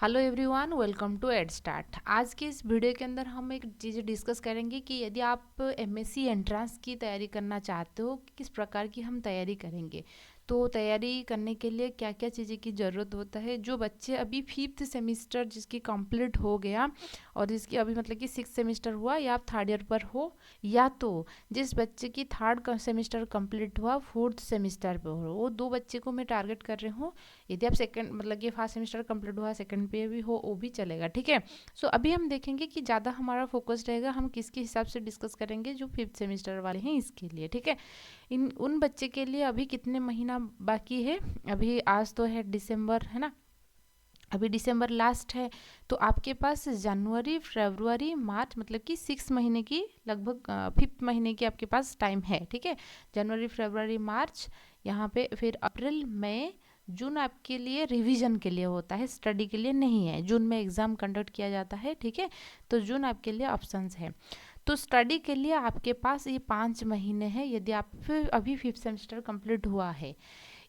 Hello everyone, welcome to Ed Start. आज के इस वीडियो के अंदर हम एक चीज़ डिस्कस करेंगे कि यदि आप एमएससी एंट्रेंस की तैयारी करना चाहते हो, किस प्रकार की हम तैयारी करेंगे। तो तैयारी करने के लिए क्या क्या चीज़ें की ज़रूरत होता है। जो बच्चे अभी फिफ्थ सेमिस्टर जिसकी कंप्लीट हो गया और जिसकी अभी मतलब कि सिक्स सेमिस्टर हुआ, या आप थर्ड ईयर पर हो, या तो जिस बच्चे की थर्ड सेमिस्टर कंप्लीट हुआ फोर्थ सेमिस्टर पर हो, वो दो बच्चे को मैं टारगेट कर रही हूँ। यदि आप सेकंड मतलब कि फर्स्ट सेमेस्टर कंप्लीट हुआ, सेकंड पे भी हो, वो भी चलेगा, ठीक है। सो अभी हम देखेंगे कि ज़्यादा हमारा फोकस रहेगा, हम किसके हिसाब से डिस्कस करेंगे जो फिफ्थ सेमेस्टर वाले हैं इसके लिए, ठीक है। इन उन बच्चे के लिए अभी कितने महीना बाकी है। अभी आज तो है दिसंबर, है ना, अभी दिसंबर लास्ट है। तो आपके पास जनवरी फरवरी मार्च मतलब कि 6 महीने की लगभग फिफ्थ महीने की आपके पास टाइम है, ठीक है। जनवरी फरवरी मार्च, यहाँ पे फिर अप्रैल मई जून आपके लिए रिवीजन के लिए होता है, स्टडी के लिए नहीं है। जून में एग्ज़ाम कंडक्ट किया जाता है, ठीक है। तो जून आपके लिए ऑप्शंस है। तो स्टडी के लिए आपके पास ये 5 महीने हैं यदि आप फिर अभी फिफ्थ सेमेस्टर कंप्लीट हुआ है।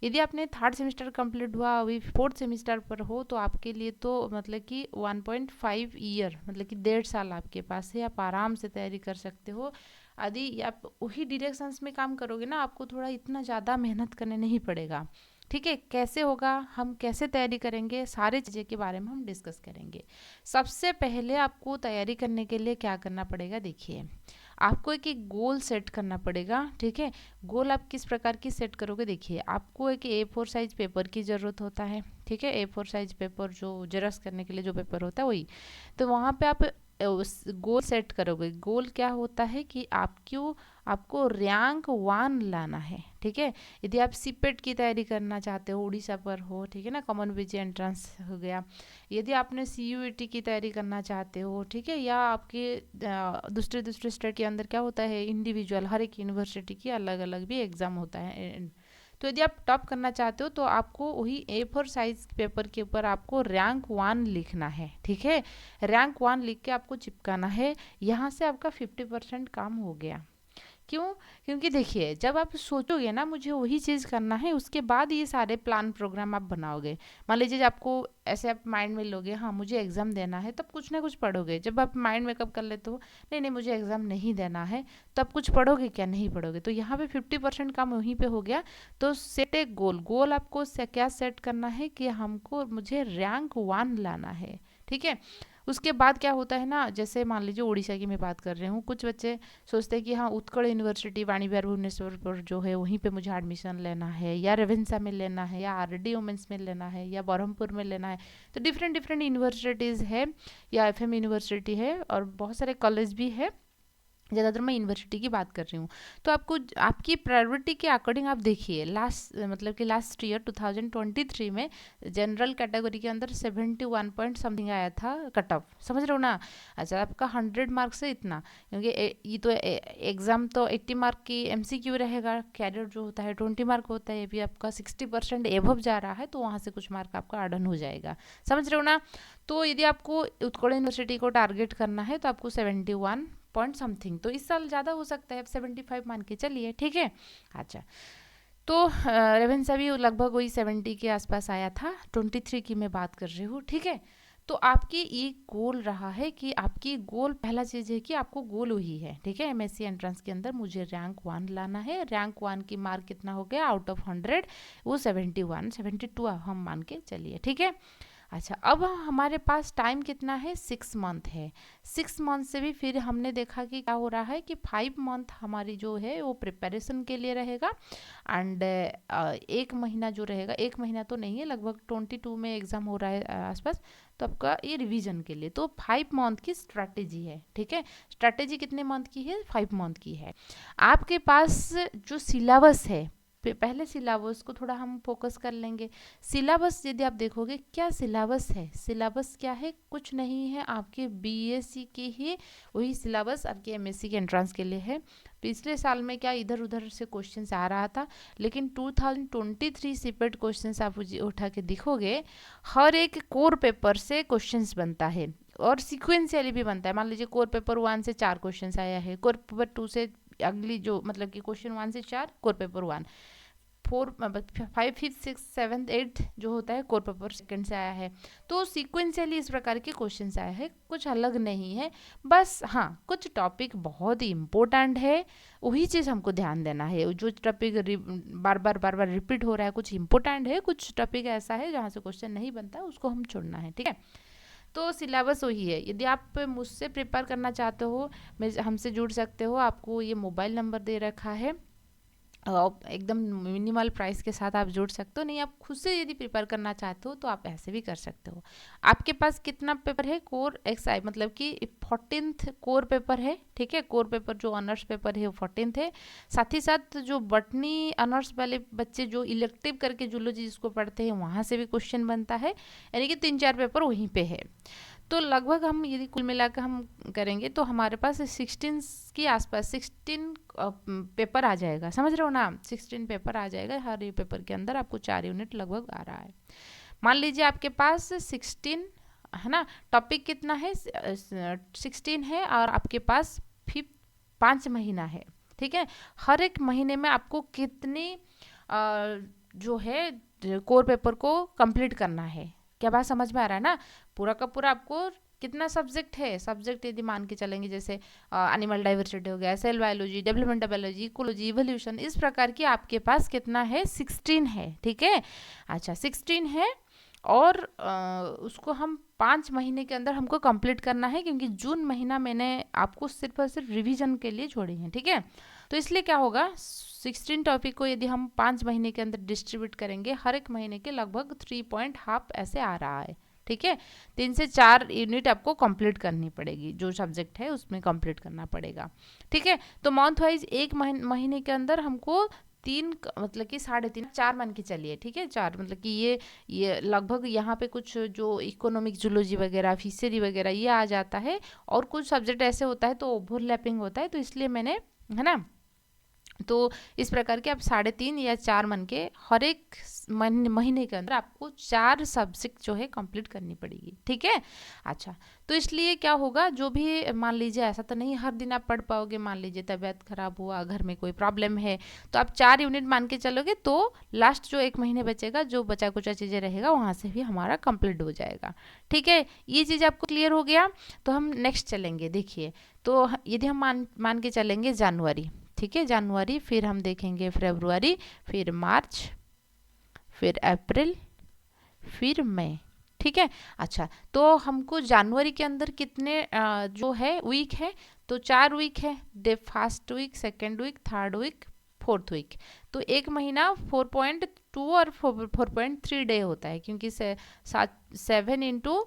यदि आपने थर्ड सेमेस्टर कंप्लीट हुआ अभी फोर्थ सेमेस्टर पर हो, तो आपके लिए तो मतलब कि 1.5 ईयर मतलब कि 1.5 साल आपके पास है, आप आराम से तैयारी कर सकते हो। यदि आप वही डिरेक्शंस में काम करोगे ना, आपको थोड़ा इतना ज़्यादा मेहनत करने नहीं पड़ेगा, ठीक है। कैसे होगा, हम कैसे तैयारी करेंगे, सारे चीज़ें के बारे में हम डिस्कस करेंगे। सबसे पहले आपको तैयारी करने के लिए क्या करना पड़ेगा, देखिए आपको एक गोल सेट करना पड़ेगा, ठीक है। गोल आप किस प्रकार की सेट करोगे, देखिए आपको एक A4 साइज पेपर की ज़रूरत होता है, ठीक है। A4 साइज पेपर जो जेरॉक्स करने के लिए जो पेपर होता है वही। तो वहाँ पे आप उस गोल सेट करोगे। गोल क्या होता है कि आपको रैंक 1 लाना है, ठीक है। यदि आप सीपेट की तैयारी करना चाहते हो, उड़ीसा पर हो, ठीक है ना, कॉमन विजय एंट्रेंस हो गया। यदि आपने CUET की तैयारी करना चाहते हो, ठीक है, या आपके दूसरे दूसरे स्टेट के अंदर क्या होता है, इंडिविजुअल हर एक यूनिवर्सिटी की अलग अलग भी एग्ज़ाम होता है। तो यदि आप टॉप करना चाहते हो तो आपको वही A4 साइज पेपर के ऊपर आपको रैंक 1 लिखना है, ठीक है। रैंक 1 लिख के आपको चिपकाना है। यहाँ से आपका 50% काम हो गया। क्यों? क्योंकि देखिए जब आप सोचोगे ना मुझे वही चीज़ करना है, उसके बाद ये सारे प्लान प्रोग्राम आप बनाओगे। मान लीजिए आपको ऐसे आप माइंड में लोगे, हाँ मुझे एग्ज़ाम देना है, तब कुछ ना कुछ पढ़ोगे। जब आप माइंड मेकअप कर लेते हो, नहीं नहीं मुझे एग्ज़ाम नहीं देना है, तब कुछ पढ़ोगे क्या, नहीं पढ़ोगे। तो यहाँ पे 50% काम वहीं पे हो गया। तो सेट ए गोल। गोल आपको क्या सेट करना है कि हमको मुझे रैंक 1 लाना है, ठीक है। उसके बाद क्या होता है ना, जैसे मान लीजिए उड़ीसा की मैं बात कर रही हूँ, कुछ बच्चे सोचते हैं कि हाँ उत्कल यूनिवर्सिटी वाणी विहार भुवनेश्वर पर जो है वहीं पे मुझे एडमिशन लेना है, या रेवेन्सा में लेना है, या RD वुमेंस में लेना है, या बरहमपुर में लेना है। तो डिफरेंट डिफरेंट यूनिवर्सिटीज़ है, या FM यूनिवर्सिटी है, और बहुत सारे कॉलेज भी है। ज़्यादातर मैं यूनिवर्सिटी की बात कर रही हूँ। तो आपको आपकी प्रायोरिटी के अकॉर्डिंग आप देखिए, लास्ट मतलब कि लास्ट ईयर 2023 में जनरल कैटेगरी के अंदर 71 पॉइंट समथिंग आया था कट ऑफ, समझ रहे हो ना। अच्छा, आपका 100 मार्क्स से इतना, क्योंकि ये तो एग्ज़ाम तो 80 मार्क की MCQ रहेगा, कैरियर जो होता है 20 मार्क होता है। अभी आपका 60% एभव जा रहा है, तो वहाँ से कुछ मार्क आपका अडन हो जाएगा, समझ रहे हो ना। तो यदि आपको उत्कल यूनिवर्सिटी को टारगेट करना है तो आपको 71 पॉइंट समथिंग, तो इस साल ज़्यादा हो सकता है, अब 75 मान के चलिए, ठीक है। अच्छा, तो रेवेन्सा भी लगभग वही 70 के आसपास आया था, 23 की मैं बात कर रही हूँ, ठीक है। तो आपकी ये गोल रहा है कि आपकी गोल, पहला चीज़ है कि आपको गोल वही है, ठीक है। MSc एंट्रेंस के अंदर मुझे रैंक 1 लाना है। रैंक 1 की मार्क कितना हो गया आउट ऑफ 100, वो 71 72 हम मान के चलिए, ठीक है। अच्छा, अब हमारे पास टाइम कितना है, 6 मंथ है। 6 मंथ से भी फिर हमने देखा कि क्या हो रहा है कि 5 मंथ हमारी जो है वो प्रिपरेशन के लिए रहेगा। एंड 1 महीना जो रहेगा, 1 महीना तो नहीं है, लगभग 22 में एग्ज़ाम हो रहा है आसपास, तो आपका ये रिवीजन के लिए। तो 5 मंथ की स्ट्रैटेजी है, ठीक है। स्ट्रैटेजी कितने मंथ की है, 5 मंथ की है। आपके पास जो सिलेबस है, पहले सिलेबस को थोड़ा हम फोकस कर लेंगे। सिलेबस यदि आप देखोगे, क्या सिलेबस है, सिलेबस क्या है, कुछ नहीं है, आपके BSc की ही वही सिलेबस आपके MSc के एंट्रेंस के लिए है। पिछले साल में क्या इधर उधर से क्वेश्चंस आ रहा था, लेकिन 2023 सीपेट क्वेश्चंस आप उठा के दिखोगे, हर एक कोर पेपर से क्वेश्चंस बनता है, और सिक्वेंशियली भी बनता है। मान लीजिए कोर पेपर 1 से 4 क्वेश्चंस आया है, कोर पेपर 2 से अगली जो मतलब कि क्वेश्चन 1 से 4, कोर पेपर 1, 4 5 5 6 7 8 जो होता है कोर पेपर सेकंड से आया है। तो सीक्वेंशियली इस प्रकार के क्वेश्चंस आए हैं, कुछ अलग नहीं है। बस हाँ, कुछ टॉपिक बहुत ही इम्पोर्टेंट है, वही चीज़ हमको ध्यान देना है। जो टॉपिक बार बार रिपीट हो रहा है कुछ इंपॉर्टेंट है, कुछ टॉपिक ऐसा है जहाँ से क्वेश्चन नहीं बनता है, उसको हम छोड़ना है। ठीक है, तो सिलेबस वही है। यदि आप मुझसे प्रिपेयर करना चाहते हो, हमसे जुड़ सकते हो। आपको ये मोबाइल नंबर दे रखा है, एकदम मिनिमल प्राइस के साथ आप जुड़ सकते हो। नहीं, आप खुद से यदि प्रिपेयर करना चाहते हो तो आप ऐसे भी कर सकते हो। आपके पास कितना पेपर है? कोर एक्सआई, मतलब कि 14th कोर पेपर है। ठीक है, कोर पेपर जो ऑनर्स पेपर है वो 14th है। साथ ही साथ जो बटनी ऑनर्स वाले बच्चे जो इलेक्टिव करके जूलॉजी जिसको पढ़ते हैं, वहाँ से भी क्वेश्चन बनता है, यानी कि 3-4 पेपर वहीं पे है। तो लगभग हम यदि कुल मिलाकर हम करेंगे तो हमारे पास 16 के आसपास 16 पेपर आ जाएगा। समझ रहे हो ना? 16 पेपर आ जाएगा। हर एक पेपर के अंदर आपको 4 यूनिट लगभग आ रहा है। मान लीजिए आपके पास 16 है ना, टॉपिक कितना है? 16 है, और आपके पास 5 महीना है। ठीक है, हर एक महीने में आपको कितनी जो है कोर पेपर को कंप्लीट करना है। क्या बात समझ में आ रहा है ना? पूरा का पूरा आपको कितना सब्जेक्ट है? सब्जेक्ट यदि मान के चलेंगे, जैसे एनिमल डाइवर्सिटी हो गया, cell biology, developmental biology, ecology, evolution, इस प्रकार की आपके पास कितना है? 16 है। ठीक है, अच्छा 16 है, और उसको हम 5 महीने के अंदर हमको कंप्लीट करना है, क्योंकि जून महीना मैंने आपको सिर्फ और सिर्फ रिवीजन के लिए छोड़ी है। ठीक है, तो इसलिए क्या होगा, 16 टॉपिक को यदि हम 5 महीने के अंदर डिस्ट्रीब्यूट करेंगे, हर एक महीने के लगभग 3.5 ऐसे आ रहा है। ठीक है, 3 से 4 यूनिट आपको कंप्लीट करनी पड़ेगी, जो सब्जेक्ट है उसमें कंप्लीट करना पड़ेगा। ठीक है, तो मंथ वाइज एक महीने के अंदर हमको 3 मतलब कि 3.5 4 मान के चलिए। ठीक है, 4 मतलब कि ये लगभग यहाँ पे कुछ जो इकोनॉमिक जूलॉजी वगैरह, फिशरी वगैरह ये आ जाता है, और कुछ सब्जेक्ट ऐसे होता है तो ओवरलैपिंग होता है, तो इसलिए मैंने, है ना, तो इस प्रकार के आप 3.5 या 4 मन के हर एक महीने के अंदर आपको 4 सब्जेक्ट जो है कंप्लीट करनी पड़ेगी। ठीक है, अच्छा, तो इसलिए क्या होगा, जो भी मान लीजिए, ऐसा तो नहीं हर दिन आप पढ़ पाओगे। मान लीजिए तबीयत खराब हुआ, घर में कोई प्रॉब्लम है, तो आप 4 यूनिट मान के चलोगे, तो लास्ट जो 1 महीने बचेगा, जो बचा कुचा चीज़ें रहेगा, वहाँ से भी हमारा कंप्लीट हो जाएगा। ठीक है, ये चीज़ आपको क्लियर हो गया। तो हम नेक्स्ट चलेंगे। देखिए, तो यदि हम मान के चलेंगे जनवरी, ठीक है, जनवरी, फिर हम देखेंगे फरवरी, फिर मार्च, फिर अप्रैल, फिर मई। ठीक है, अच्छा, तो हमको जनवरी के अंदर कितने जो है वीक है, तो 4 वीक है। Day first week, second week, third week, fourth week. तो एक महीना 4.2 और 4.3 डे होता है, क्योंकि 7 इंटू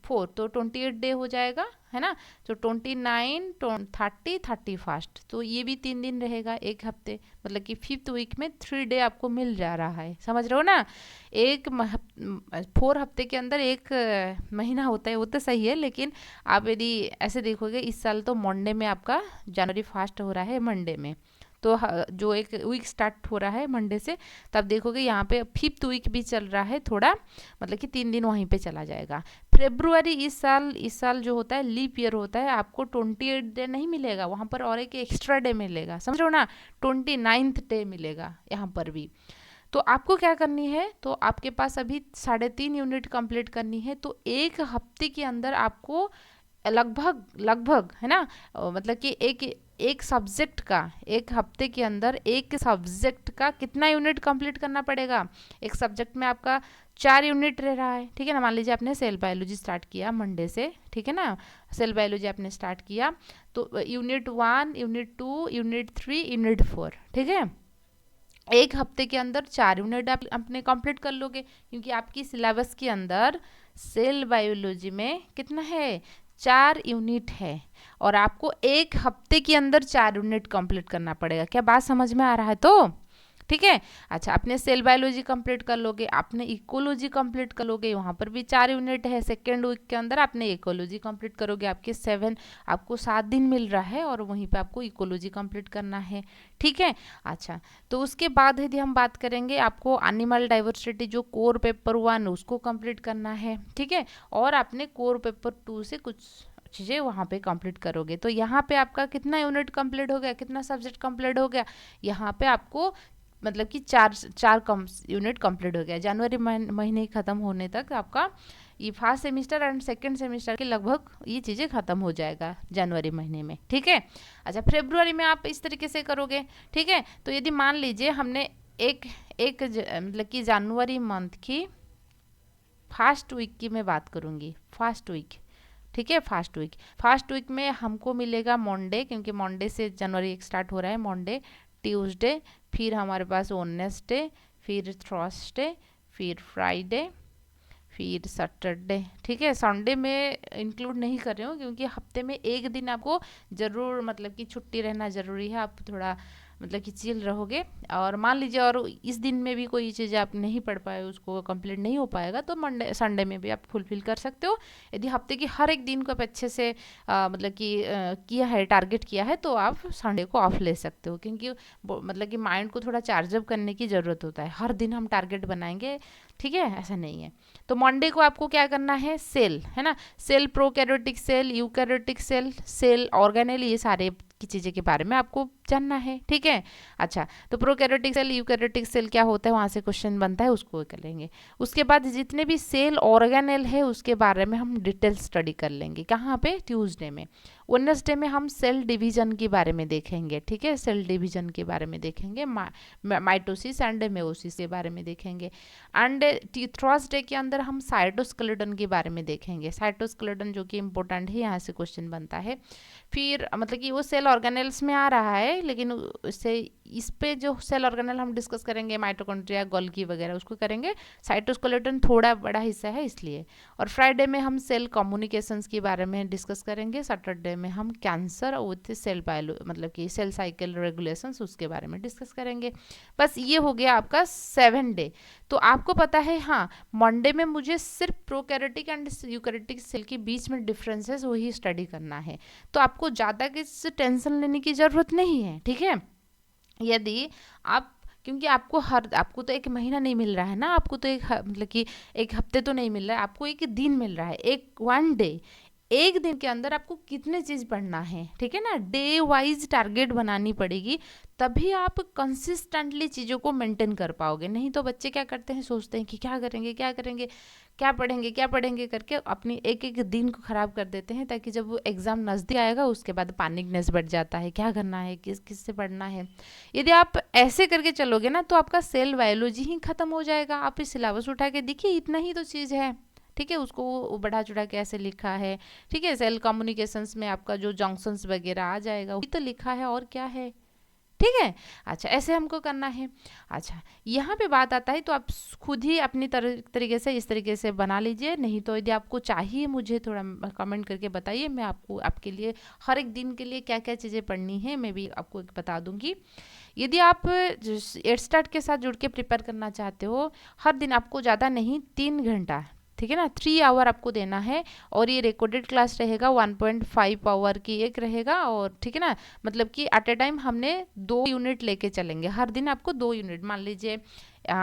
4 तो 28 डे हो जाएगा, है ना। तो 29, 30, 31, तो ये भी 3 दिन रहेगा एक हफ्ते, मतलब कि 5th वीक में 3 डे आपको मिल जा रहा है। समझ रहे हो ना? 4 हफ्ते के अंदर एक महीना होता है, वो तो सही है, लेकिन आप यदि ऐसे देखोगे, इस साल तो मंडे में आपका जनवरी 1 हो रहा है, मंडे में, तो जो एक वीक स्टार्ट हो रहा है मंडे से, तब देखोगे यहाँ पे 5th वीक भी चल रहा है थोड़ा, मतलब कि 3 दिन वहीं पे चला जाएगा। फरवरी इस साल जो होता है लीप ईयर होता है, आपको 28 डे नहीं मिलेगा वहाँ पर, और एक एक्स्ट्रा डे मिलेगा, समझ रहे हो ना, 29th डे मिलेगा यहाँ पर भी। तो आपको क्या करनी है, तो आपके पास अभी 3.5 यूनिट कंप्लीट करनी है, तो एक हफ्ते के अंदर आपको लगभग है ना, मतलब कि एक सब्जेक्ट का, एक हफ्ते के अंदर एक सब्जेक्ट का कितना यूनिट कंप्लीट करना पड़ेगा। एक सब्जेक्ट में आपका 4 यूनिट रह रहा है, ठीक है ना। मान लीजिए आपने सेल बायोलॉजी स्टार्ट किया मंडे से, ठीक है ना, सेल बायोलॉजी आपने स्टार्ट किया, तो यूनिट 1, यूनिट 2, यूनिट 3, यूनिट 4, ठीक है। एक हफ्ते के अंदर 4 यूनिट आप अपने कंप्लीट कर लोगे, क्योंकि आपकी सिलेबस के अंदर सेल बायोलॉजी में कितना है, 4 यूनिट है, और आपको एक हफ्ते के अंदर 4 यूनिट कंप्लीट करना पड़ेगा। क्या बात समझ में आ रहा है? तो ठीक है, अच्छा, आपने सेल बायोलॉजी कंप्लीट कर लोगे, आपने इकोलॉजी कंप्लीट कर लोगे, वहाँ पर भी 4 यूनिट है। सेकेंड वीक के अंदर आपने इकोलॉजी कंप्लीट करोगे, आपको 7 दिन मिल रहा है, और वहीं पे आपको इकोलॉजी कंप्लीट करना है, ठीक है। अच्छा, तो उसके बाद यदि हम बात करेंगे, आपको एनिमल डाइवर्सिटी जो कोर पेपर 1 उसको कंप्लीट करना है, ठीक है, और आपने कोर पेपर 2 से कुछ चीज़ें वहाँ पे कंप्लीट करोगे। तो यहाँ पे आपका कितना यूनिट कंप्लीट हो गया, कितना सब्जेक्ट कंप्लीट हो गया, यहाँ पे आपको मतलब कि चार चार कम यूनिट कंप्लीट हो गया। जनवरी महीने ख़त्म होने तक आपका ये first semester and second semester के लगभग ये चीज़ें ख़त्म हो जाएगा जनवरी महीने में, ठीक है। अच्छा, फरवरी में आप इस तरीके से करोगे, ठीक है। तो यदि मान लीजिए हमने एक एक मतलब कि जनवरी मंथ की फर्स्ट वीक की मैं बात करूँगी, फर्स्ट वीक, ठीक है। फर्स्ट वीक में हमको मिलेगा मंडे, क्योंकि मंडे से जनवरी एक स्टार्ट हो रहा है, मंडे, ट्यूसडे, फिर हमारे पास वेडनेसडे, फिर थर्सडे, फिर फ्राइडे, फिर सैटरडे, ठीक है। संडे में इंक्लूड नहीं कर रही हूँ क्योंकि हफ्ते में एक दिन आपको ज़रूर मतलब कि छुट्टी रहना ज़रूरी है, आप थोड़ा मतलब कि चिल रहोगे। और मान लीजिए और इस दिन में भी कोई चीज़ आप नहीं पढ़ पाए, उसको कंप्लीट नहीं हो पाएगा, तो मंडे संडे में भी आप फुलफिल कर सकते हो। यदि हफ्ते की हर एक दिन को आप अच्छे से मतलब कि किया है, टारगेट किया है, तो आप संडे को ऑफ ले सकते हो, क्योंकि मतलब कि माइंड को थोड़ा चार्जअप करने की ज़रूरत होता है। हर दिन हम टारगेट बनाएंगे, ठीक है, ऐसा नहीं है। तो मंडे को आपको क्या करना है, सेल है ना, cell prokaryotic cell, eukaryotic cell, cell organelle, ये सारे की चीज़ें के बारे में आपको जानना है, ठीक है। अच्छा, तो प्रोकैरियोटिक सेल, यूकैरियोटिक सेल क्या होता है, वहाँ से क्वेश्चन बनता है, उसको कर लेंगे। उसके बाद जितने भी सेल ऑर्गेनेल है उसके बारे में हम डिटेल स्टडी कर लेंगे। कहाँ पे, ट्यूसडे में। वेडनेसडे में हम सेल डिवीजन के बारे में देखेंगे, ठीक है, सेल डिवीजन के बारे में देखेंगे, माइटोसिस एंड मेयोसिस के बारे में देखेंगे। एंड थर्सडे के अंदर हम साइटोस्केलेटन के बारे में देखेंगे। साइटोस्केलेटन जो कि इंपॉर्टेंट है, यहाँ से क्वेश्चन बनता है। फिर मतलब कि वो सेल ऑर्गेनेल्स में आ रहा है, लेकिन उससे इस पे जो सेल ऑर्गेनेल हम डिस्कस करेंगे, माइटोकॉन्ड्रिया, गोल्गी वगैरह, उसको करेंगे। साइटोस्केलेटन थोड़ा बड़ा हिस्सा है इसलिए। और फ्राइडे में हम सेल कम्युनिकेशंस के बारे में डिस्कस करेंगे। सैटरडे में हम कैंसर विथ सेल बायो मतलब कि सेल साइकिल रेगुलेशंस, उसके बारे में डिस्कस करेंगे। बस ये हो गया आपका 7 डे। तो आपको पता है, हाँ, मंडे में मुझे सिर्फ प्रोकैरियोटिक एंड यूकैरियोटिक सेल के बीच में डिफरेंसेस वही स्टडी करना है। तो आपको ज़्यादा किसी टेंशन लेने की ज़रूरत नहीं है, ठीक है। यदि आप, क्योंकि आपको तो एक महीना नहीं मिल रहा है ना, आपको तो मतलब कि एक हफ्ते तो नहीं मिल रहा है, आपको एक दिन मिल रहा है, एक 1 डे। एक दिन के अंदर आपको कितने चीज़ पढ़ना है, ठीक है ना, डे वाइज टारगेट बनानी पड़ेगी, तभी आप कंसिस्टेंटली चीज़ों को मेंटेन कर पाओगे। नहीं तो बच्चे क्या करते हैं, सोचते हैं कि क्या करेंगे क्या करेंगे, क्या पढ़ेंगे करके अपनी एक एक दिन को ख़राब कर देते हैं, ताकि जब वो एग्ज़ाम नज़दीक आएगा उसके बाद पैनिकनेस बढ़ जाता है, क्या करना है, किस से पढ़ना है। यदि आप ऐसे करके चलोगे ना, तो आपका सेल बायोलॉजी ही ख़त्म हो जाएगा। आप इस सिलेबस उठा के देखिए, इतना ही तो चीज़ है, ठीक है, उसको वो बढ़ा चढ़ा के ऐसे लिखा है, ठीक है। सेल कम्युनिकेशंस में आपका जो जंक्शंस वगैरह आ जाएगा, वही तो लिखा है, और क्या है, ठीक है। अच्छा, ऐसे हमको करना है। अच्छा, यहाँ पे बात आता है, तो आप खुद ही अपनी तरीके से इस तरीके से बना लीजिए। नहीं तो यदि आपको चाहिए, मुझे थोड़ा कमेंट करके बताइए, मैं आपको आपके लिए हर एक दिन के लिए क्या क्या चीज़ें पढ़नी है मैं भी आपको बता दूंगी। यदि आप एड स्टार्ट के साथ जुड़ के प्रिपेयर करना चाहते हो, हर दिन आपको ज़्यादा नहीं 3 घंटा, ठीक है ना, 3 आवर आपको देना है। और ये रिकॉर्डेड क्लास रहेगा, 1.5 आवर की एक रहेगा, और ठीक है ना, मतलब कि एट ए टाइम हमने 2 यूनिट लेके चलेंगे। हर दिन आपको 2 यूनिट, मान लीजिए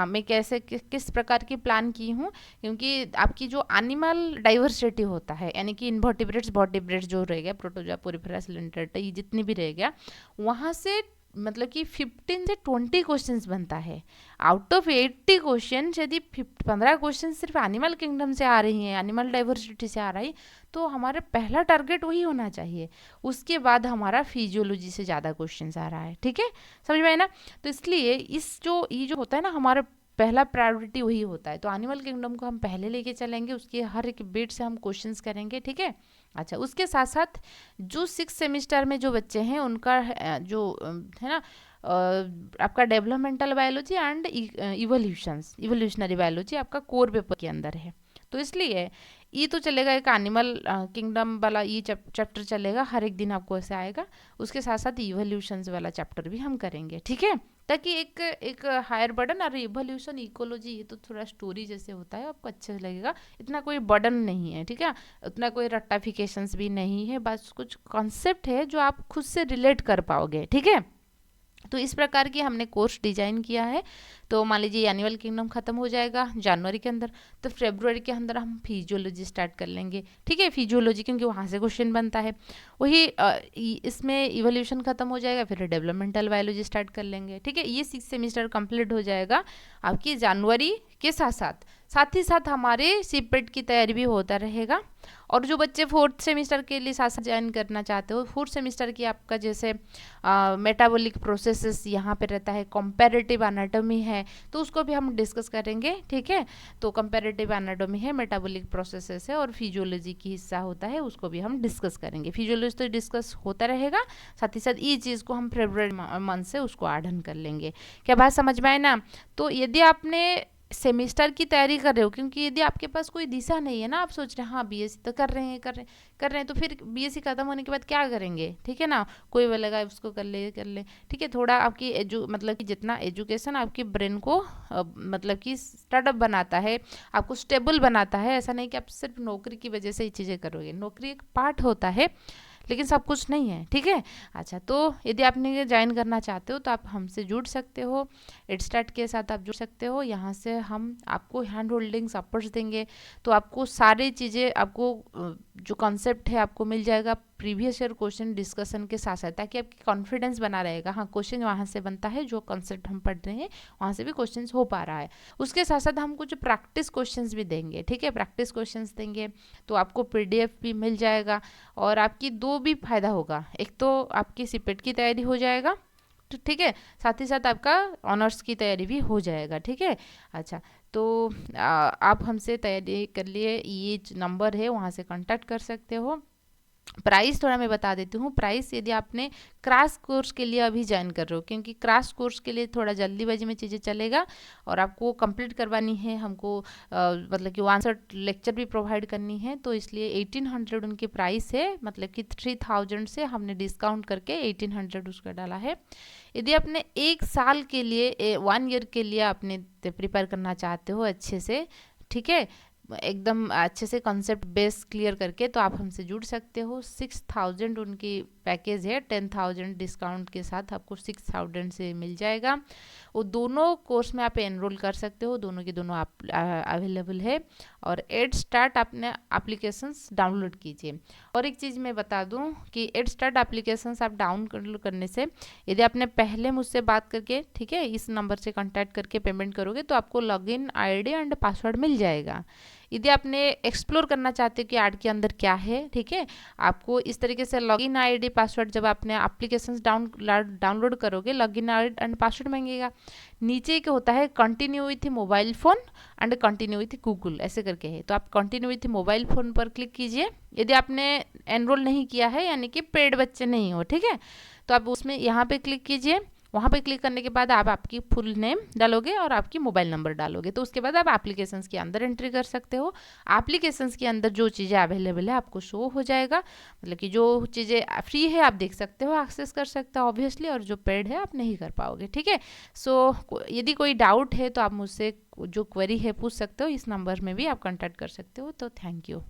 मैं कैसे किस प्रकार की प्लान की हूँ, क्योंकि आपकी जो एनिमल डाइवर्सिटी होता है, यानी कि इन्वर्टिब्रेट्स, वर्टिब्रेट्स जो रह गया, प्रोटोजोआ, पोरिफेरा, सिलेंट्रेटा, ये जितनी भी रह गया, वहाँ से मतलब कि 15 से 20 क्वेश्चंस बनता है। आउट ऑफ 80 क्वेश्चन यदि 15 क्वेश्चन सिर्फ एनिमल किंगडम से आ रही हैं, एनिमल डाइवर्सिटी से आ रही, तो हमारा पहला टारगेट वही होना चाहिए। उसके बाद हमारा फिजियोलॉजी से ज़्यादा क्वेश्चंस आ रहा है, ठीक है, समझ में आए ना। तो इसलिए ये जो होता है ना, हमारा पहला प्रायोरिटी वही होता है। तो एनिमल किंगडम को हम पहले लेके चलेंगे, उसके हर एक बिट से हम क्वेश्चंस करेंगे, ठीक है। अच्छा, उसके साथ साथ जो 6 सेमिस्टर में जो बच्चे हैं, उनका जो है ना, आपका developmental biology and evolutionary biology आपका कोर पेपर के अंदर है। तो इसलिए ये तो चलेगा, एक एनिमल किंगडम वाला ये चैप्टर चलेगा, हर एक दिन आपको ऐसे आएगा। उसके साथ साथ इवोल्यूशंस वाला चैप्टर भी हम करेंगे, ठीक है, ताकि एक हायर बर्डन। और इवोल्यूशन, इकोलॉजी, ये तो थोड़ा स्टोरी जैसे होता है, आपको अच्छा लगेगा, इतना कोई बर्डन नहीं है, ठीक है, उतना कोई रट्टाफिकेशंस भी नहीं है, बस कुछ कॉन्सेप्ट है जो आप खुद से रिलेट कर पाओगे, ठीक है। तो इस प्रकार की हमने कोर्स डिजाइन किया है। तो मान लीजिए एनुअल किंगडम खत्म हो जाएगा जनवरी के अंदर, तो फरवरी के अंदर हम फिजियोलॉजी स्टार्ट कर लेंगे। ठीक है, फिजियोलॉजी क्योंकि वहाँ से क्वेश्चन बनता है। वही इसमें इवोल्यूशन खत्म हो जाएगा, फिर डेवलपमेंटल बायोलॉजी स्टार्ट कर लेंगे। ठीक है, ये 6 सेमेस्टर कंप्लीट हो जाएगा आपकी जनवरी के साथ ही साथ हमारे सीपेट की तैयारी भी होता रहेगा। और जो बच्चे 4th सेमेस्टर के लिए साथ ज्वाइन करना चाहते हो, 4th सेमेस्टर की आपका जैसे मेटाबॉलिक प्रोसेसेस यहाँ पे रहता है, कंपैरेटिव एनाटॉमी है, तो उसको भी हम डिस्कस करेंगे। ठीक है, तो कंपैरेटिव एनाटॉमी है, मेटाबॉलिक प्रोसेसेस है, और फिजियोलॉजी की हिस्सा होता है, उसको भी हम डिस्कस करेंगे। फिजियोलॉजी तो डिस्कस होता रहेगा, साथ ही साथ ये चीज़ को हम फरवरी मंथ से उसको आढ़न कर लेंगे। क्या बात समझ में आए ना? तो यदि आपने सेमेस्टर की तैयारी कर रहे हो, क्योंकि यदि आपके पास कोई दिशा नहीं है ना, आप सोच रहे हैं हाँ बीएससी तो कर रहे हैं, तो फिर बीएससी खत्म होने के बाद क्या करेंगे? ठीक है ना, कोई बोलेगा उसको कर ले। ठीक है, थोड़ा आपकी मतलब कि जितना एजुकेशन आपकी ब्रेन को मतलब कि स्टार्टअप बनाता है, आपको स्टेबल बनाता है। ऐसा नहीं कि आप सिर्फ नौकरी की वजह से ये चीज़ें करोगे, नौकरी एक पार्ट होता है लेकिन सब कुछ नहीं है। ठीक है, अच्छा, तो यदि आपने ज्वाइन करना चाहते हो तो आप हमसे जुड़ सकते हो, एडस्टार्ट के साथ आप जुड़ सकते हो। यहाँ से हम आपको हैंड होल्डिंग सपोर्ट्स देंगे, तो आपको सारी चीज़ें, आपको जो कॉन्सेप्ट है आपको मिल जाएगा प्रीवियस ईयर क्वेश्चन डिस्कशन के साथ साथ, ताकि आपकी कॉन्फिडेंस बना रहेगा। हाँ, क्वेश्चन वहाँ से बनता है, जो कॉन्सेप्ट हम पढ़ रहे हैं वहाँ से भी क्वेश्चन हो पा रहा है। उसके साथ साथ हम कुछ प्रैक्टिस क्वेश्चन भी देंगे। ठीक है, प्रैक्टिस क्वेश्चन देंगे तो आपको PDF भी मिल जाएगा, और आपकी दो भी फायदा होगा। एक तो आपकी सीपेट की तैयारी हो जाएगा, तो ठीक है, साथ ही साथ आपका ऑनर्स की तैयारी भी हो जाएगा। ठीक है, अच्छा, तो आप हमसे तैयारी कर लिए, ये नंबर है वहाँ से कांटेक्ट कर सकते हो। प्राइस थोड़ा मैं बता देती हूँ। प्राइस यदि आपने क्रैश कोर्स के लिए अभी ज्वाइन कर रहे हो, क्योंकि क्रैश कोर्स के लिए थोड़ा जल्दीबाजी में चीज़ें चलेगा, और आपको कंप्लीट करवानी है, हमको मतलब कि 1 लेक्चर भी प्रोवाइड करनी है, तो इसलिए 1800 उनकी प्राइस है। मतलब कि 3000 से हमने डिस्काउंट करके 1800 उसका डाला है। यदि आपने 1 साल के लिए 1 ईयर के लिए आपने प्रिपेयर करना चाहते हो अच्छे से, ठीक है, एकदम अच्छे से कॉन्सेप्ट बेस क्लियर करके, तो आप हमसे जुड़ सकते हो। 6000 उनकी पैकेज है, 10,000 डिस्काउंट के साथ आपको 6000 से मिल जाएगा। वो दोनों कोर्स में आप एनरोल कर सकते हो, दोनों के दोनों आप अवेलेबल है। और एडस्टार्ट अपने एप्लीकेशंस डाउनलोड कीजिए। और एक चीज़ मैं बता दूं कि एडस्टार्ट एप्लीकेशंस आप डाउनलोड करने से, यदि आपने पहले मुझसे बात करके, ठीक है, इस नंबर से कांटेक्ट करके पेमेंट करोगे, तो आपको लॉगिन आईडी एंड पासवर्ड मिल जाएगा। यदि आपने एक्सप्लोर करना चाहते हो कि ऐड के अंदर क्या है, ठीक है, आपको इस तरीके से लॉगिन आईडी पासवर्ड, जब आपने एप्लीकेशंस डाउनलोड करोगे, लॉगिन आईडी एंड पासवर्ड मांगेगा। नीचे क्या होता है, continue with mobile phone and continue with Google, ऐसे करके है, तो आप कंटिन्यू विथ मोबाइल फ़ोन पर क्लिक कीजिए। यदि आपने एनरोल नहीं किया है, यानी कि पेड बच्चे नहीं हो, ठीक है, तो आप उसमें यहाँ पे क्लिक कीजिए। वहाँ पे क्लिक करने के बाद आप आपकी फुल नेम डालोगे और आपकी मोबाइल नंबर डालोगे, तो उसके बाद आप एप्लीकेशंस के अंदर एंट्री कर सकते हो। एप्लीकेशंस के अंदर जो चीज़ें अवेलेबल है आपको शो हो जाएगा, मतलब कि जो चीज़ें फ्री है आप देख सकते हो, एक्सेस कर सकते हो ऑब्वियसली, और जो पेड है आप नहीं कर पाओगे। ठीक है, सो यदि कोई डाउट है तो आप मुझसे जो क्वेरी है पूछ सकते हो, इस नंबर में भी आप कॉन्टैक्ट कर सकते हो। तो थैंक यू।